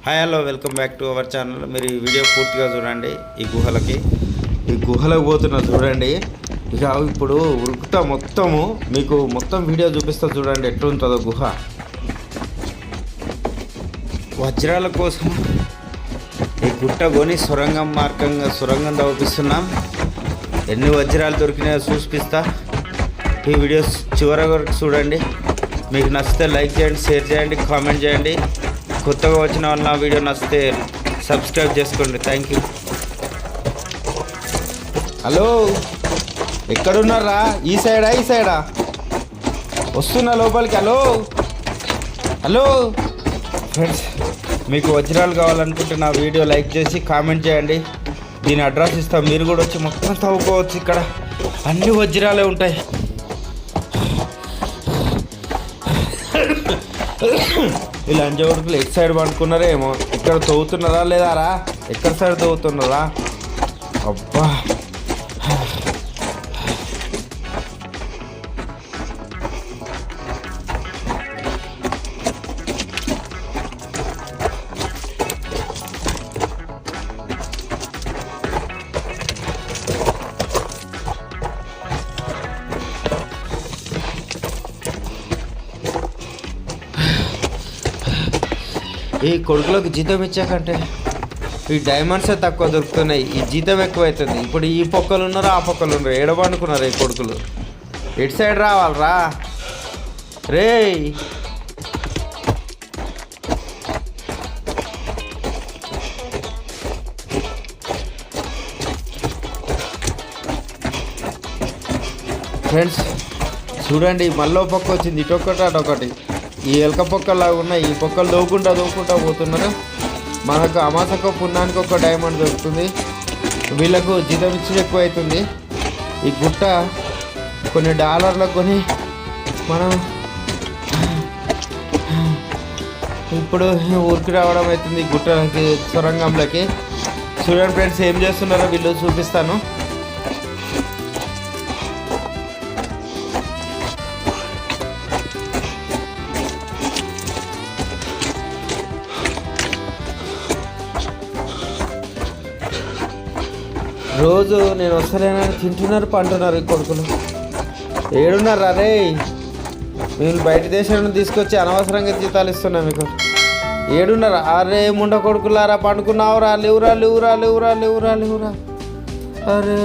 Hi hello welcome back to our channel. మీరు ఈ video పూర్తిగా చూడండి. ఈ గుహలకు పోతున్నా చూడండి. ఇక ఇప్పుడు ఉరుకుతా మీకు మొత్తం వీడియో చూపిస్తా చూడండి ఎట్లుంటుందో గుహ. వజ్రాల కోసం ఈ గుట్ట కొని సొరంగం తవ్విస్తున్నాం. ఎన్ని వజ్రాలు దొరికినాయో చూపిస్తా. ఈ వీడియో చివరి వరకు చూడండి. మీకు నచ్చితే లైక్ చేయండి, షేర్ చేయండి, కామెంట్ చేయండి. కొత్తగా వచ్చిన వాళ్ళు నా వీడియో నచ్చితే సబ్స్క్రైబ్ చేసుకోండి. Thank you. హలో, ఎక్కడున్నారా? ఈ సైడా వస్తున్నా లోపలికి. హలో ఫ్రెండ్స్, మీకు వజ్రాలు కావాలనుకుంటే నా వీడియో లైక్ చేసి కామెంట్ చేయండి. దీని అడ్రస్ ఇస్తాం. మీరు కూడా వచ్చి మొత్తం తవ్వుకోవచ్చు. ఇక్కడ అన్ని వజ్రాలే ఉంటాయి. ఈ లంజవడుకులు ఎటు సైడ్ పండుకున్నారేమో. ఇక్కడ తవ్వుతున్నారా లేదారా? ఎక్కడ సైడ్ తవ్వుతున్నారా? అబ్బా, ఈ కొడుకులకు జీతం ఇచ్చాకంటే ఈ డైమండ్సే తక్కువ దొరుకుతున్నాయి. ఈ జీతం ఎక్కువైతుంది. ఇప్పుడు ఈ పొక్కలు ఉన్నారు, ఆ పొక్కలు ఉన్నారు. ఏడబండుకున్నారు ఈ కొడుకులు. ఎటు సైడ్ రావాలరా రే? ఫ్రెండ్స్ చూడండి, మళ్ళీ పొక్క వచ్చింది. ఇటొక్కటి అటొకటి. ఈ ఎలక పొక్కలాగా ఉన్నాయి. ఈ పొక్కలు దోకుంటా పోతున్నారు. మనకు అమాసకు పుణ్యానికి ఒక డైమండ్ దొరుకుతుంది. వీళ్ళకు జీతం ఇచ్చి ఎక్కువ అవుతుంది. ఈ గుట్ట కొన్ని డాలర్లకు కొని మనం ఇప్పుడు ఊరికి రావడం అవుతుంది. ఈ గుట్టకి సొరంగంలోకి. చూడండి ఫ్రెండ్స్, ఏం చేస్తున్నారో వీళ్ళు చూపిస్తాను. రోజు నేను వస్తలేనని తింటున్నారు, పంటున్నారు ఈ కొడుకులు. ఏడున్నారా రే? మేము బయట దేశం నుండి తీసుకొచ్చి అనవసరంగా జీతాలు ఇస్తున్నాం మీకు. ఏడున్నారా? అరే ముండ కొడుకులారా, పండుకున్నావురా? లేవురా. అరే